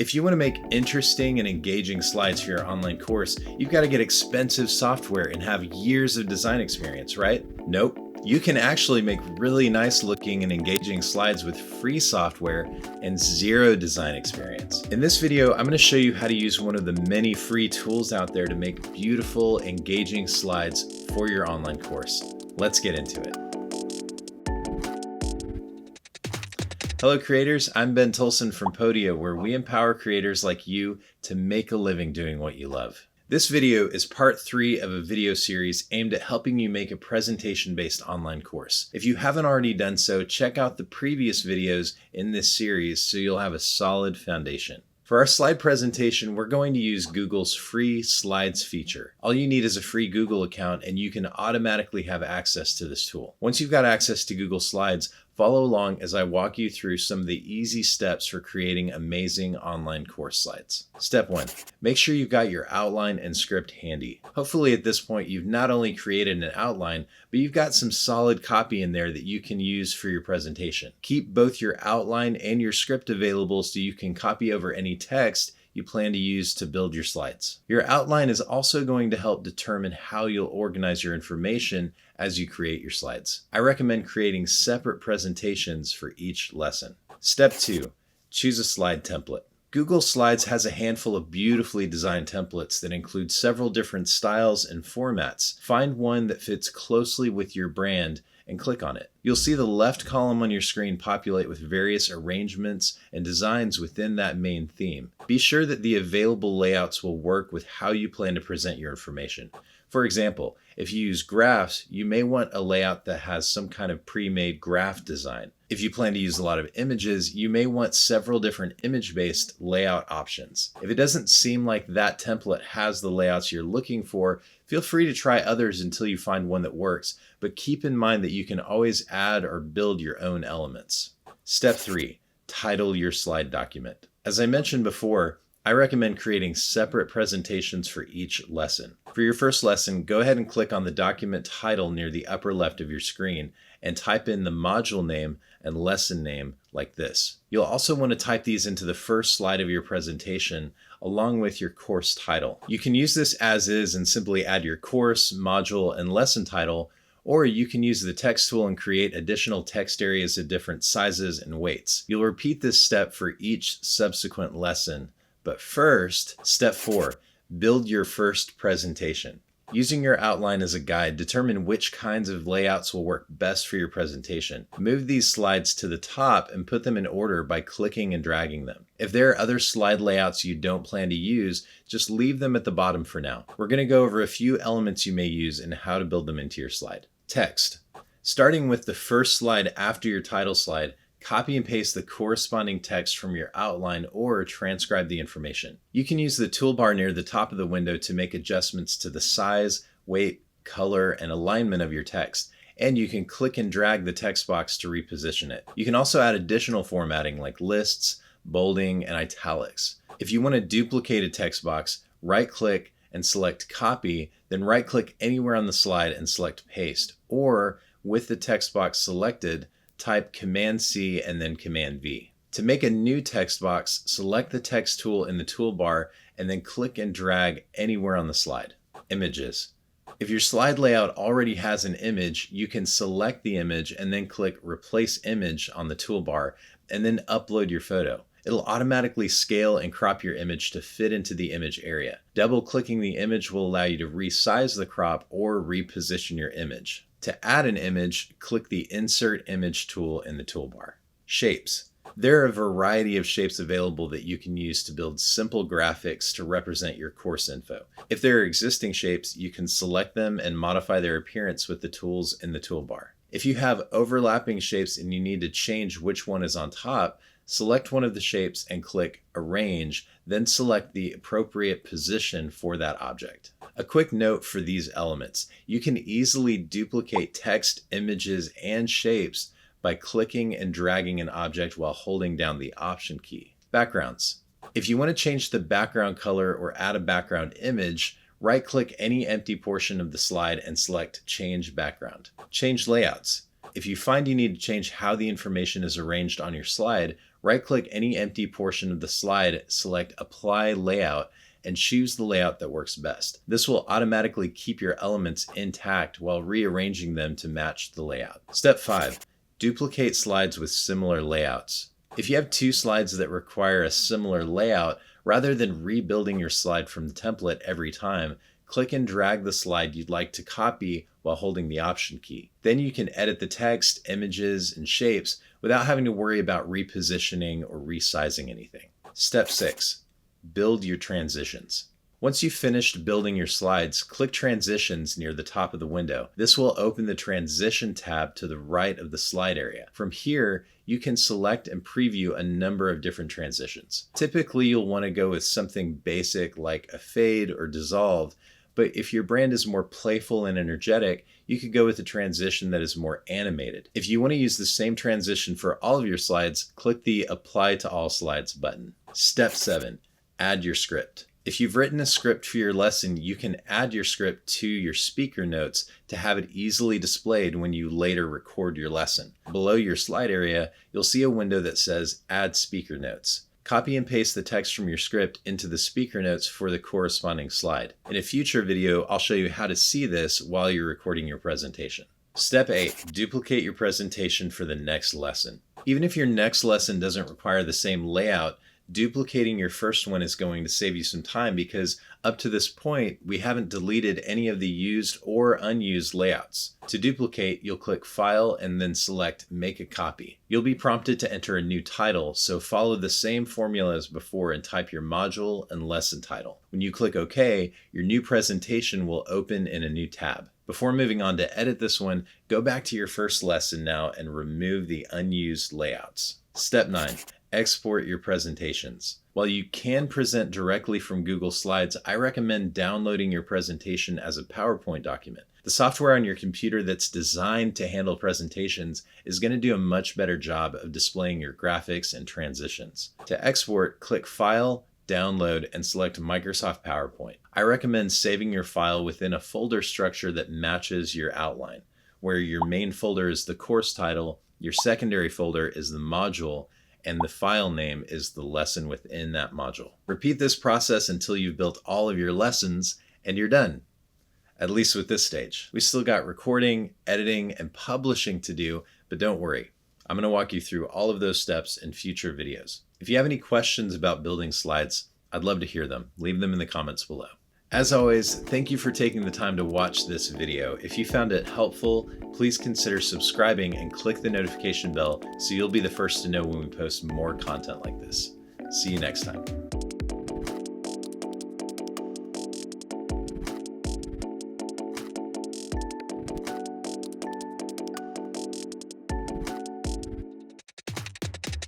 If you want to make interesting and engaging slides for your online course, you've got to get expensive software and have years of design experience, right? Nope. You can actually make really nice looking and engaging slides with free software and zero design experience. In this video, I'm going to show you how to use one of the many free tools out there to make beautiful, engaging slides for your online course. Let's get into it. Hello creators, I'm Ben Tolson from Podia, where we empower creators like you to make a living doing what you love. This video is part 3 of a video series aimed at helping you make a presentation-based online course. If you haven't already done so, check out the previous videos in this series so you'll have a solid foundation. For our slide presentation, we're going to use Google's free Slides feature. All you need is a free Google account and you can automatically have access to this tool. Once you've got access to Google Slides, follow along as I walk you through some of the easy steps for creating amazing online course slides. Step 1, make sure you've got your outline and script handy. Hopefully at this point you've not only created an outline, but you've got some solid copy in there that you can use for your presentation. Keep both your outline and your script available so you can copy over any text you plan to use to build your slides. Your outline is also going to help determine how you'll organize your information as you create your slides. I recommend creating separate presentations for each lesson. Step 2, choose a slide template. Google Slides has a handful of beautifully designed templates that include several different styles and formats. Find one that fits closely with your brand and click on it. You'll see the left column on your screen populate with various arrangements and designs within that main theme. Be sure that the available layouts will work with how you plan to present your information. For example, if you use graphs, you may want a layout that has some kind of pre-made graph design. If you plan to use a lot of images, you may want several different image-based layout options. If it doesn't seem like that template has the layouts you're looking for, feel free to try others until you find one that works, but keep in mind that you can always add or build your own elements. Step 3, title your slide document. As I mentioned before, I recommend creating separate presentations for each lesson. For your first lesson, go ahead and click on the document title near the upper left of your screen and type in the module name and lesson name like this. You'll also want to type these into the first slide of your presentation along with your course title. You can use this as is and simply add your course, module, and lesson title, or you can use the text tool and create additional text areas of different sizes and weights. You'll repeat this step for each subsequent lesson. But first, step 4, build your first presentation. Using your outline as a guide, determine which kinds of layouts will work best for your presentation. Move these slides to the top and put them in order by clicking and dragging them. If there are other slide layouts you don't plan to use, just leave them at the bottom for now. We're going to go over a few elements you may use and how to build them into your slide. Text. Starting with the first slide after your title slide, copy and paste the corresponding text from your outline or transcribe the information. You can use the toolbar near the top of the window to make adjustments to the size, weight, color, and alignment of your text, and you can click and drag the text box to reposition it. You can also add additional formatting like lists, bolding, and italics. If you want to duplicate a text box, right-click and select Copy, then right-click anywhere on the slide and select Paste, or with the text box selected, type Command-C and then Command-V. To make a new text box, select the text tool in the toolbar and then click and drag anywhere on the slide. Images. If your slide layout already has an image, you can select the image and then click Replace Image on the toolbar and then upload your photo. It'll automatically scale and crop your image to fit into the image area. Double-clicking the image will allow you to resize the crop or reposition your image. To add an image, click the Insert Image tool in the toolbar. Shapes. There are a variety of shapes available that you can use to build simple graphics to represent your course info. If there are existing shapes, you can select them and modify their appearance with the tools in the toolbar. If you have overlapping shapes and you need to change which one is on top, select one of the shapes and click Arrange, then select the appropriate position for that object. A quick note for these elements. You can easily duplicate text, images, and shapes by clicking and dragging an object while holding down the Option key. Backgrounds. If you want to change the background color or add a background image, right-click any empty portion of the slide and select Change Background. Change layouts. If you find you need to change how the information is arranged on your slide, Right-click any empty portion of the slide, select Apply Layout, and choose the layout that works best. This will automatically keep your elements intact while rearranging them to match the layout. Step 5. Duplicate slides with similar layouts. If you have two slides that require a similar layout, rather than rebuilding your slide from the template every time, click and drag the slide you'd like to copy while holding the Option key. Then you can edit the text, images, and shapes without having to worry about repositioning or resizing anything. Step 6. Build your transitions. Once you've finished building your slides, click Transitions near the top of the window. This will open the Transition tab to the right of the slide area. From here, you can select and preview a number of different transitions. Typically, you'll want to go with something basic like a fade or dissolve, but if your brand is more playful and energetic, you could go with a transition that is more animated. If you want to use the same transition for all of your slides, click the Apply to All Slides button. Step 7. Add your script. If you've written a script for your lesson, you can add your script to your speaker notes to have it easily displayed when you later record your lesson. Below your slide area, you'll see a window that says Add Speaker Notes. Copy and paste the text from your script into the speaker notes for the corresponding slide. In a future video, I'll show you how to see this while you're recording your presentation. Step 8. Duplicate your presentation for the next lesson. Even if your next lesson doesn't require the same layout, duplicating your first one is going to save you some time because up to this point, we haven't deleted any of the used or unused layouts. To duplicate, you'll click File and then select Make a Copy. You'll be prompted to enter a new title, so follow the same formula as before and type your module and lesson title. When you click OK, your new presentation will open in a new tab. Before moving on to edit this one, go back to your first lesson now and remove the unused layouts. Step 9. Export your presentations. While you can present directly from Google Slides, I recommend downloading your presentation as a PowerPoint document. The software on your computer that's designed to handle presentations is going to do a much better job of displaying your graphics and transitions. To export, click File, Download, and select Microsoft PowerPoint. I recommend saving your file within a folder structure that matches your outline, where your main folder is the course title, your secondary folder is the module, and the file name is the lesson within that module. Repeat this process until you've built all of your lessons and you're done. At least with this stage. We still got recording, editing, and publishing to do, but don't worry. I'm going to walk you through all of those steps in future videos. If you have any questions about building slides, I'd love to hear them. Leave them in the comments below. As always, thank you for taking the time to watch this video. If you found it helpful, please consider subscribing and click the notification bell so you'll be the first to know when we post more content like this. See you next time.